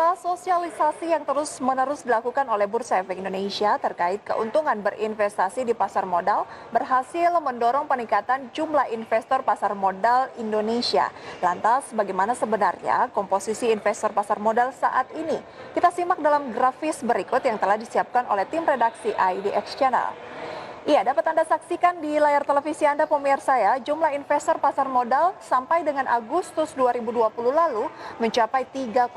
Inilah sosialisasi yang terus-menerus dilakukan oleh Bursa Efek Indonesia terkait keuntungan berinvestasi di pasar modal berhasil mendorong peningkatan jumlah investor pasar modal Indonesia. Lantas, bagaimana sebenarnya komposisi investor pasar modal saat ini? Kita simak dalam grafis berikut yang telah disiapkan oleh tim redaksi IDX Channel. Iya, dapat Anda saksikan di layar televisi Anda pemirsa ya, jumlah investor pasar modal sampai dengan Agustus 2020 lalu mencapai 3,13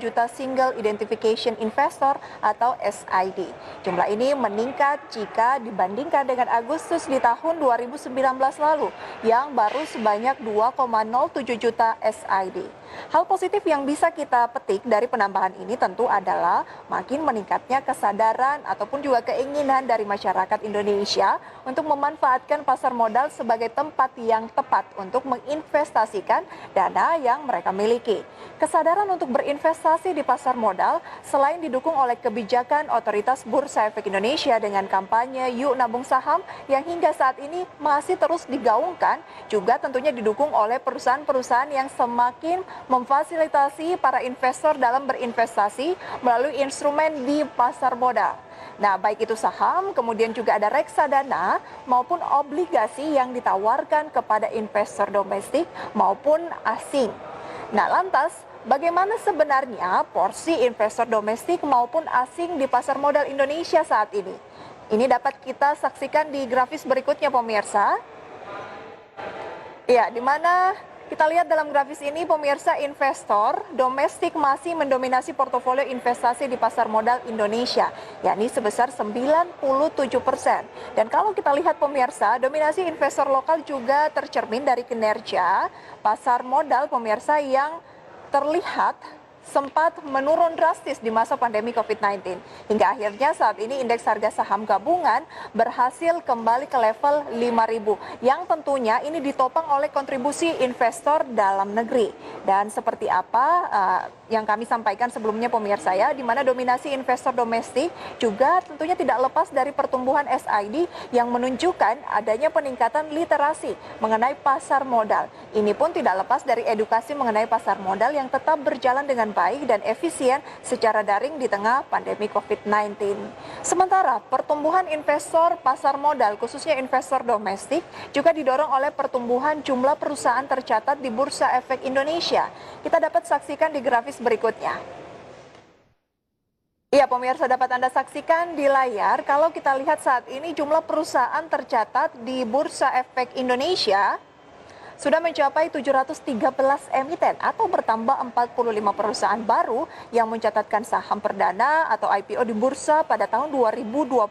juta single identification investor atau SID. Jumlah ini meningkat jika dibandingkan dengan Agustus di tahun 2019 lalu yang baru sebanyak 2,07 juta SID. Hal positif yang bisa kita petik dari penambahan ini tentu adalah makin meningkatnya kesadaran ataupun juga keinginan dari masyarakat Indonesia untuk memanfaatkan pasar modal sebagai tempat yang tepat untuk menginvestasikan dana yang mereka miliki. Kesadaran untuk berinvestasi di pasar modal selain didukung oleh kebijakan Otoritas Bursa Efek Indonesia dengan kampanye Yuk Nabung Saham yang hingga saat ini masih terus digaungkan, juga tentunya didukung oleh perusahaan-perusahaan yang semakin memfasilitasi para investor dalam berinvestasi melalui instrumen di pasar modal. Nah, baik itu saham, kemudian juga ada reksadana maupun obligasi yang ditawarkan kepada investor domestik maupun asing. Nah, lantas bagaimana sebenarnya porsi investor domestik maupun asing di pasar modal Indonesia saat ini? Ini dapat kita saksikan di grafis berikutnya pemirsa. Ya, di mana kita lihat dalam grafis ini pemirsa, investor domestik masih mendominasi portofolio investasi di pasar modal Indonesia, yakni sebesar 97%. Dan kalau kita lihat pemirsa, dominasi investor lokal juga tercermin dari kinerja pasar modal pemirsa yang terlihat sempat menurun drastis di masa pandemi COVID-19. Hingga akhirnya saat ini indeks harga saham gabungan berhasil kembali ke level 5.000 yang tentunya ini ditopang oleh kontribusi investor dalam negeri. Dan seperti apa yang kami sampaikan sebelumnya pemirsa ya, di mana dominasi investor domestik juga tentunya tidak lepas dari pertumbuhan SID yang menunjukkan adanya peningkatan literasi mengenai pasar modal. Ini pun tidak lepas dari edukasi mengenai pasar modal yang tetap berjalan dengan baik dan efisien secara daring di tengah pandemi COVID-19. Sementara pertumbuhan investor pasar modal khususnya investor domestik juga didorong oleh pertumbuhan jumlah perusahaan tercatat di Bursa Efek Indonesia. Kita dapat saksikan di grafis berikutnya. Iya pemirsa, dapat Anda saksikan di layar kalau kita lihat saat ini jumlah perusahaan tercatat di Bursa Efek Indonesia sudah mencapai 713 emiten atau bertambah 45 perusahaan baru yang mencatatkan saham perdana atau IPO di bursa pada tahun 2020.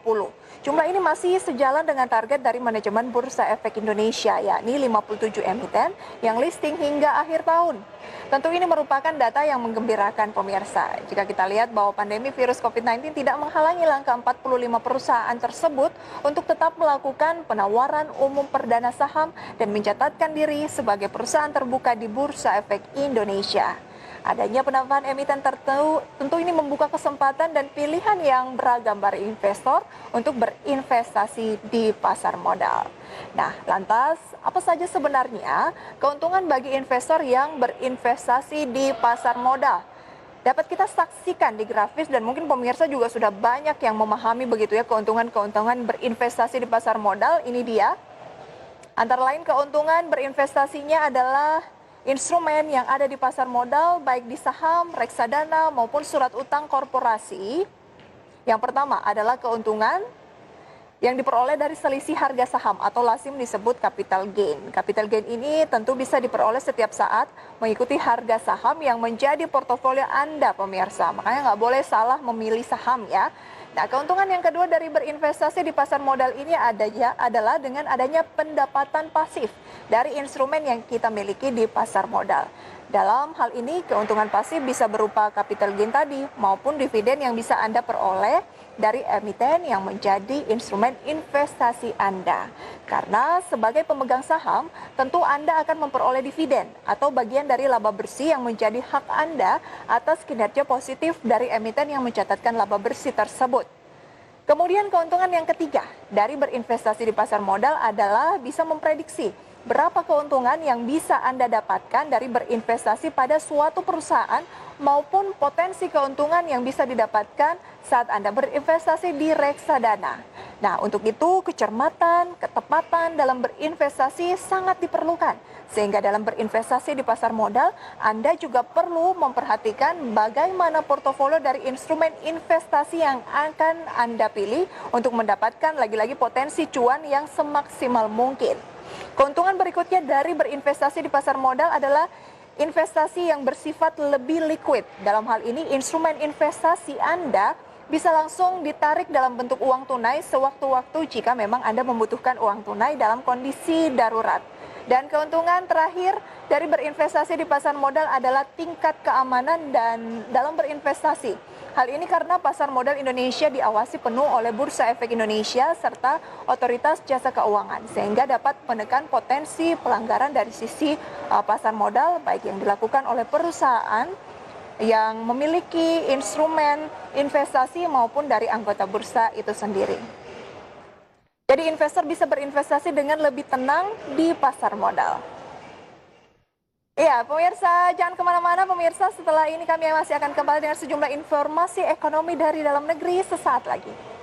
Jumlah ini masih sejalan dengan target dari manajemen Bursa Efek Indonesia, yakni 57 emiten yang listing hingga akhir tahun. Tentu ini merupakan data yang menggembirakan pemirsa. Jika kita lihat bahwa pandemi virus COVID-19 tidak menghalangi langkah 45 perusahaan tersebut untuk tetap melakukan penawaran umum perdana saham dan mencatatkan diri sebagai perusahaan terbuka di Bursa Efek Indonesia. Adanya penambahan emiten tentu ini membuka kesempatan dan pilihan yang beragam bagi investor untuk berinvestasi di pasar modal. Nah, lantas apa saja sebenarnya keuntungan bagi investor yang berinvestasi di pasar modal? Dapat kita saksikan di grafis dan mungkin pemirsa juga sudah banyak yang memahami begitu ya keuntungan-keuntungan berinvestasi di pasar modal. Ini dia. Antara lain keuntungan berinvestasinya adalah instrumen yang ada di pasar modal baik di saham, reksadana maupun surat utang korporasi. Yang pertama adalah keuntungan yang diperoleh dari selisih harga saham atau lazim disebut capital gain. Capital gain ini tentu bisa diperoleh setiap saat mengikuti harga saham yang menjadi portofolio Anda pemirsa. Makanya nggak boleh salah memilih saham ya. Nah, keuntungan yang kedua dari berinvestasi di pasar modal ini adalah dengan adanya pendapatan pasif dari instrumen yang kita miliki di pasar modal. Dalam hal ini, keuntungan pasif bisa berupa capital gain tadi maupun dividen yang bisa Anda peroleh dari emiten yang menjadi instrumen investasi Anda. Karena sebagai pemegang saham, tentu Anda akan memperoleh dividen atau bagian dari laba bersih yang menjadi hak Anda atas kinerja positif dari emiten yang mencatatkan laba bersih tersebut. Kemudian keuntungan yang ketiga dari berinvestasi di pasar modal adalah bisa memprediksi berapa keuntungan yang bisa Anda dapatkan dari berinvestasi pada suatu perusahaan maupun potensi keuntungan yang bisa didapatkan saat Anda berinvestasi di reksadana. Nah, untuk itu kecermatan, ketepatan dalam berinvestasi sangat diperlukan. Sehingga dalam berinvestasi di pasar modal, Anda juga perlu memperhatikan bagaimana portofolio dari instrumen investasi yang akan Anda pilih untuk mendapatkan lagi-lagi potensi cuan yang semaksimal mungkin. Keuntungan berikutnya dari berinvestasi di pasar modal adalah investasi yang bersifat lebih liquid. Dalam hal ini, instrumen investasi Anda bisa langsung ditarik dalam bentuk uang tunai sewaktu-waktu jika memang Anda membutuhkan uang tunai dalam kondisi darurat. Dan keuntungan terakhir dari berinvestasi di pasar modal adalah tingkat keamanan dan dalam berinvestasi. Hal ini karena pasar modal Indonesia diawasi penuh oleh Bursa Efek Indonesia serta Otoritas Jasa Keuangan, sehingga dapat menekan potensi pelanggaran dari sisi pasar modal baik yang dilakukan oleh perusahaan yang memiliki instrumen investasi maupun dari anggota bursa itu sendiri. Jadi investor bisa berinvestasi dengan lebih tenang di pasar modal. Iya, pemirsa, jangan kemana-mana pemirsa. Setelah ini kami masih akan kembali dengan sejumlah informasi ekonomi dari dalam negeri sesaat lagi.